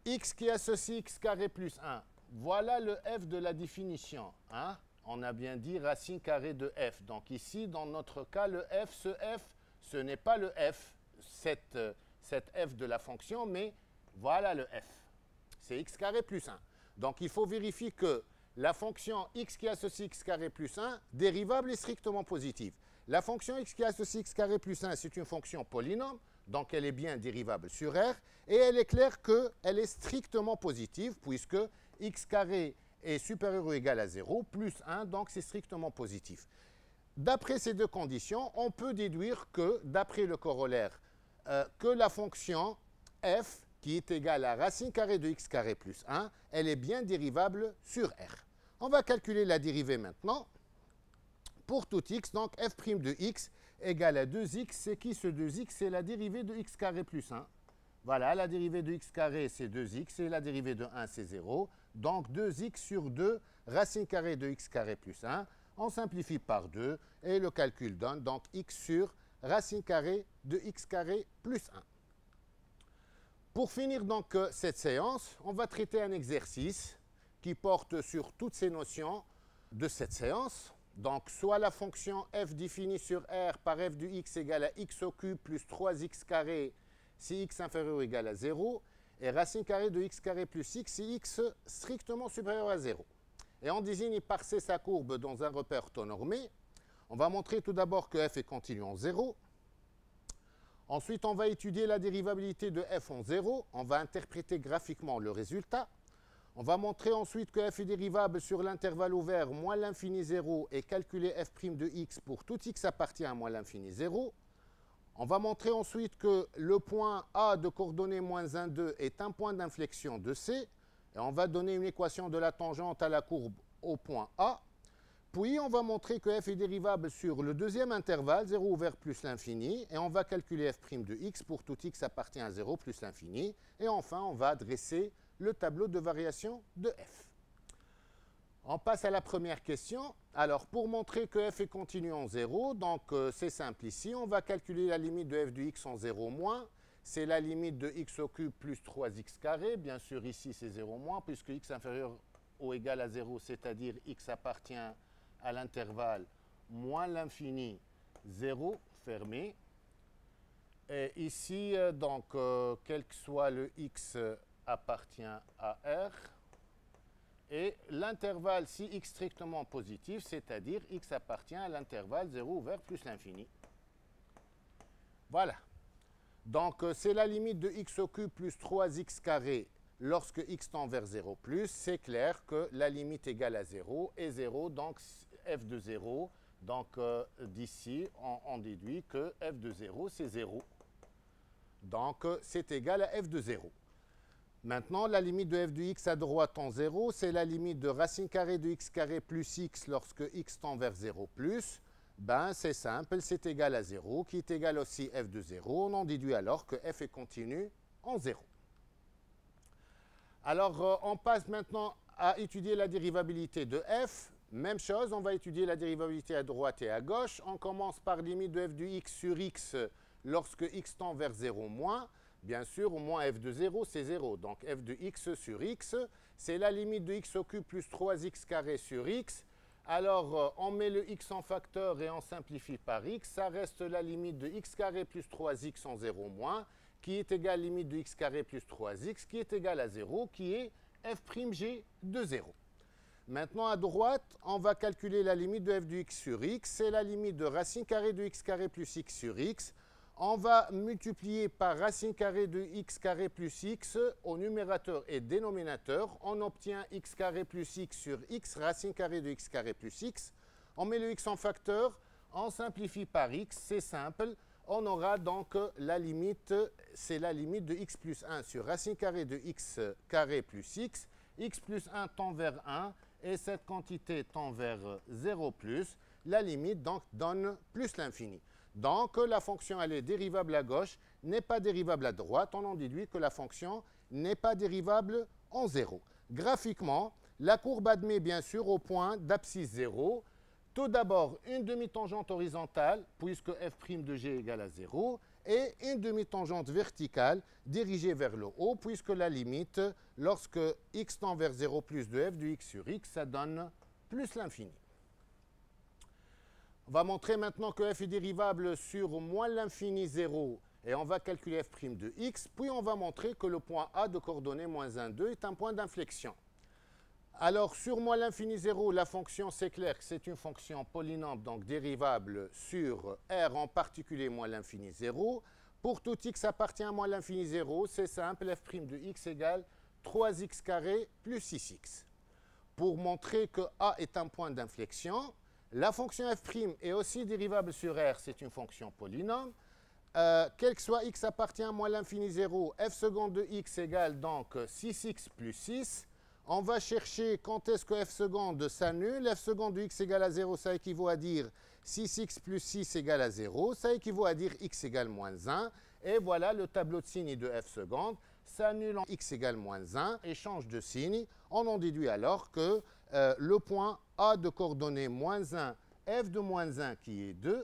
x qui associe x carré plus 1, voilà le f de la définition. On a bien dit racine carrée de f. Donc ici, dans notre cas, le f, ce n'est pas le f, cette f de la fonction, mais voilà le f. C'est x carré plus 1. Donc, il faut vérifier que la fonction x qui associe x carré plus 1, dérivable est strictement positive. La fonction x qui associe x carré plus 1, c'est une fonction polynôme, donc elle est bien dérivable sur R, et elle est claire qu'elle est strictement positive, puisque x carré est supérieur ou égal à 0, plus 1, donc c'est strictement positif. D'après ces deux conditions, on peut déduire que, d'après le corollaire, que la fonction f, qui est égale à racine carrée de x carré plus 1, elle est bien dérivable sur R. On va calculer la dérivée maintenant. Pour tout x, donc f' de x égale à 2x. C'est qui ce 2x? C'est la dérivée de x carré plus 1. Voilà, la dérivée de x carré, c'est 2x, et la dérivée de 1, c'est 0. Donc 2x sur 2, racine carrée de x carré plus 1. On simplifie par 2, et le calcul donne donc x sur racine carrée de x carré plus 1. Pour finir donc cette séance, on va traiter un exercice qui porte sur toutes ces notions de cette séance. Donc, soit la fonction f définie sur R par f de x égale à x au cube plus 3x carré si x inférieur ou égal à 0, et racine carrée de x carré plus x si x strictement supérieur à 0. Et on désigne par C sa courbe dans un repère taux normé. On va montrer tout d'abord que f est continu en 0. Ensuite, on va étudier la dérivabilité de f en 0. On va interpréter graphiquement le résultat. On va montrer ensuite que f est dérivable sur l'intervalle ouvert moins l'infini 0 et calculer f' de x pour tout x appartient à moins l'infini 0. On va montrer ensuite que le point A de coordonnées moins 1, 2 est un point d'inflexion de C. Et on va donner une équation de la tangente à la courbe au point A. Puis, on va montrer que f est dérivable sur le deuxième intervalle, 0 ouvert plus l'infini, et on va calculer f' de x pour tout x appartient à 0 plus l'infini. Et enfin, on va dresser le tableau de variation de f. On passe à la première question. Alors, pour montrer que f est continu en 0, donc c'est simple ici, on va calculer la limite de f de x en 0 moins. C'est la limite de x au cube plus 3x carré. Bien sûr, ici, c'est 0 moins, puisque x inférieur ou égal à 0, c'est-à-dire x appartient à l'intervalle moins l'infini 0 fermé. Et ici, donc, quel que soit le x appartient à R. Et l'intervalle, si x strictement positif, c'est-à-dire x appartient à l'intervalle 0 ouvert plus l'infini. Voilà. Donc, c'est la limite de x au cube plus 3x carré lorsque x tend vers 0 plus. C'est clair que la limite égale à 0 est 0, donc f de 0. Donc, d'ici, on déduit que f de 0, c'est 0. Donc, c'est égal à f de 0. Maintenant, la limite de f de x à droite en 0, c'est la limite de racine carrée de x carré plus x lorsque x tend vers 0 plus. Ben, c'est simple, c'est égal à 0, qui est égal aussi f de 0. On en déduit alors que f est continu en 0. Alors, on passe maintenant à étudier la dérivabilité de f. Même chose, on va étudier la dérivabilité à droite et à gauche. On commence par limite de f de x sur x lorsque x tend vers 0 moins. Bien sûr, moins f de 0, c'est 0. Donc, f de x sur x, c'est la limite de x au cube plus 3x carré sur x. Alors, on met le x en facteur et on simplifie par x. Ça reste la limite de x carré plus 3x en 0 moins, qui est égale à la limite de x carré plus 3x, qui est égale à 0, qui est f'g de 0. Maintenant, à droite, on va calculer la limite de f de x sur x. C'est la limite de racine carrée de x carré plus x sur x. On va multiplier par racine carrée de x carré plus x au numérateur et dénominateur. On obtient x carré plus x sur x, racine carrée de x carré plus x. On met le x en facteur, on simplifie par x, c'est simple. On aura donc la limite, c'est la limite de x plus 1 sur racine carrée de x carré plus x. X plus 1 tend vers 1 et cette quantité tend vers 0 plus. La limite donc donne plus l'infini. Donc, la fonction, elle est dérivable à gauche, n'est pas dérivable à droite. On en déduit que la fonction n'est pas dérivable en 0. Graphiquement, la courbe admet bien sûr au point d'abscisse 0. Tout d'abord, une demi-tangente horizontale, puisque f' de g égale à 0, et une demi-tangente verticale dirigée vers le haut, puisque la limite, lorsque x tend vers 0 plus de f de x sur x, ça donne plus l'infini. On va montrer maintenant que f est dérivable sur moins l'infini 0 et on va calculer f' de x. Puis on va montrer que le point A de coordonnées moins 1, 2 est un point d'inflexion. Alors, sur moins l'infini 0, la fonction, c'est clair que c'est une fonction polynôme, donc dérivable sur R, en particulier moins l'infini 0. Pour tout x appartient à moins l'infini 0, c'est simple, f' de x égale 3x carré plus 6x. Pour montrer que A est un point d'inflexion, la fonction f' est aussi dérivable sur R, c'est une fonction polynôme. Quel que soit x appartient à moins l'infini 0, f seconde de x égale donc 6x plus 6. On va chercher quand est-ce que f seconde s'annule. F seconde de x égale à 0, ça équivaut à dire 6x plus 6 égale à 0. Ça équivaut à dire x égale moins 1. Et voilà, le tableau de signes de f seconde s'annule en x égale moins 1 et change de signe. On en déduit alors que le point A de coordonnées moins 1, f de moins 1 qui est 2,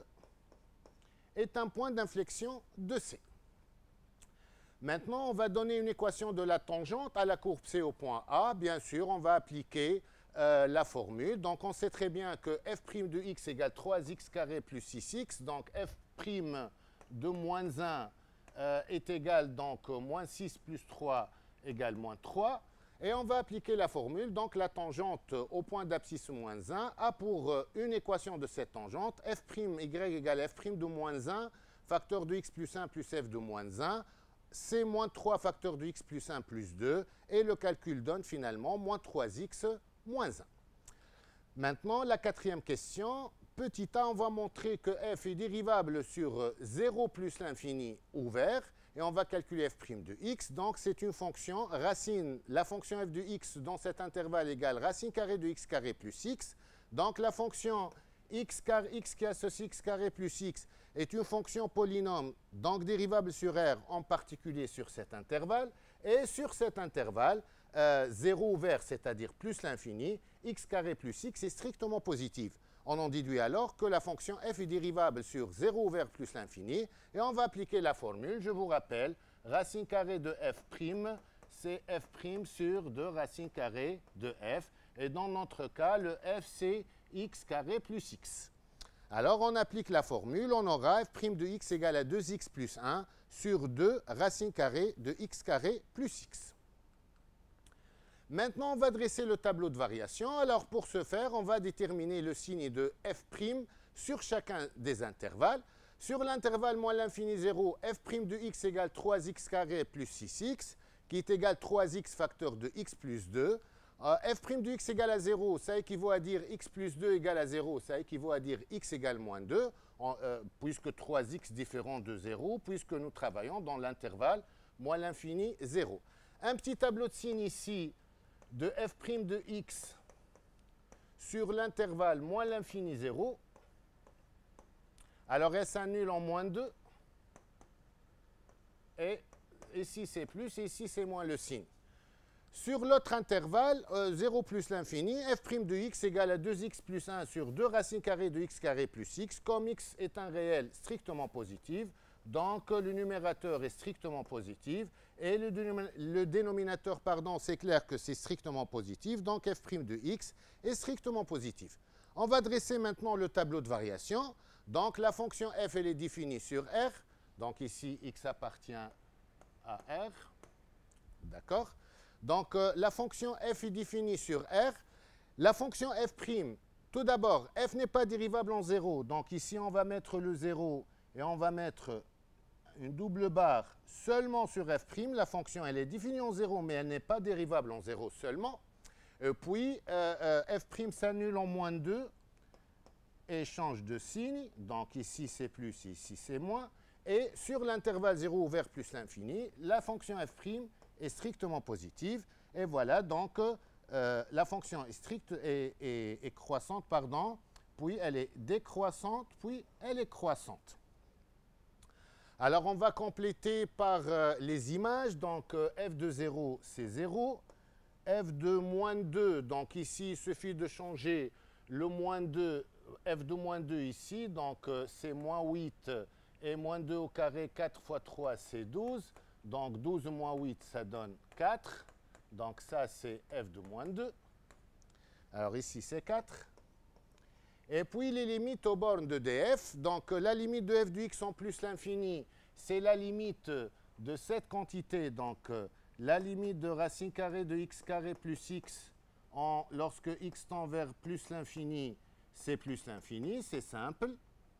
est un point d'inflexion de C. Maintenant, on va donner une équation de la tangente à la courbe C au point A. Bien sûr, on va appliquer la formule. Donc, on sait très bien que f' de x égale 3x carré plus 6x. Donc, f' de moins 1 est égal donc moins 6 plus 3 égale moins 3. Et on va appliquer la formule. Donc, la tangente au point d'abscisse moins 1 a pour une équation de cette tangente f' y égale f' de moins 1, facteur de x plus 1 plus f de moins 1. C'est moins 3 facteur de x plus 1 plus 2, et le calcul donne finalement moins 3x moins 1. Maintenant, la quatrième question, petit a, on va montrer que f est dérivable sur 0 plus l'infini ouvert, et on va calculer f' de x. Donc, c'est une fonction racine, la fonction f de x dans cet intervalle égale racine carrée de x carré plus x. Donc, la fonction x qui associe x carré plus x est une fonction polynôme, donc dérivable sur R, en particulier sur cet intervalle. Et sur cet intervalle, 0 ouvert, c'est-à-dire plus l'infini, x carré plus x est strictement positif. On en déduit alors que la fonction f est dérivable sur 0 ouvert plus l'infini. Et on va appliquer la formule. Je vous rappelle, racine carrée de f', c'est f' sur 2 racine carrée de f. Et dans notre cas, le f, c'est x carré plus x. Alors, on applique la formule, on aura f' de x égale à 2x plus 1 sur 2 racine carrée de x carré plus x. Maintenant, on va dresser le tableau de variation. Alors, pour ce faire, on va déterminer le signe de f' sur chacun des intervalles. Sur l'intervalle moins l'infini 0, f' de x égale 3x carré plus 6x, qui est égal 3x facteur de x plus 2. f' de x égale à 0, ça équivaut à dire x plus 2 égale à 0, ça équivaut à dire x égale moins 2, puisque 3x différent de 0, puisque nous travaillons dans l'intervalle moins l'infini 0. Un petit tableau de signes ici de f' de x sur l'intervalle moins l'infini 0. Alors, elle s'annule en moins 2. Et ici, c'est plus, et ici, c'est moins le signe. Sur l'autre intervalle, 0 plus l'infini, f' de x égale à 2x plus 1 sur 2 racine carrée de x carré plus x. Comme x est un réel strictement positif, donc le numérateur est strictement positif. Et le dénominateur, pardon, c'est clair que c'est strictement positif. Donc f' de x est strictement positif. On va dresser maintenant le tableau de variation. Donc la fonction f, elle est définie sur R. Donc ici, x appartient à R. D'accord ? Donc, la fonction f est définie sur R. La fonction f', tout d'abord, f n'est pas dérivable en 0. Donc, ici, on va mettre le 0 et on va mettre une double barre seulement sur f'. La fonction, elle est définie en 0, mais elle n'est pas dérivable en 0 seulement. Puis, f' s'annule en moins 2 et change de signe. Donc, ici, c'est plus, ici, c'est moins. Et sur l'intervalle 0 ouvert plus l'infini, la fonction f' est strictement positive. Et voilà, donc, la fonction est stricte et croissante, pardon, puis elle est décroissante, puis elle est croissante. Alors, on va compléter par les images. Donc, f de 0, c'est 0. F de moins 2, donc ici, il suffit de changer le moins 2, f de moins 2 ici. Donc, c'est moins 8 et moins 2 au carré, 4 fois 3, c'est 12. Donc, 12 moins 8, ça donne 4. Donc, ça, c'est f de moins 2. Alors, ici, c'est 4. Et puis, les limites aux bornes de df. Donc, la limite de f de x en plus l'infini, c'est la limite de cette quantité. Donc, la limite de racine carrée de x carré plus x lorsque x tend vers plus l'infini, c'est plus l'infini, c'est simple.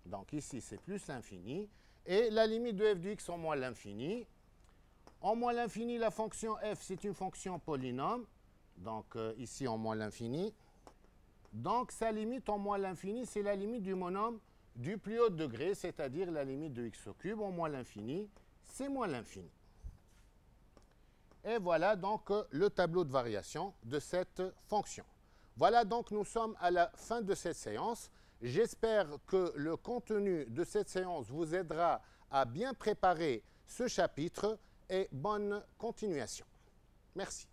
Donc ici, c'est plus l'infini. Et la limite de f de x en moins l'infini. En moins l'infini, la fonction f, c'est une fonction polynôme. Donc ici, en moins l'infini. Donc sa limite en moins l'infini, c'est la limite du monôme du plus haut degré, c'est-à-dire la limite de x au cube en moins l'infini, c'est moins l'infini. Et voilà donc le tableau de variation de cette fonction. Voilà donc nous sommes à la fin de cette séance. J'espère que le contenu de cette séance vous aidera à bien préparer ce chapitre et bonne continuation. Merci.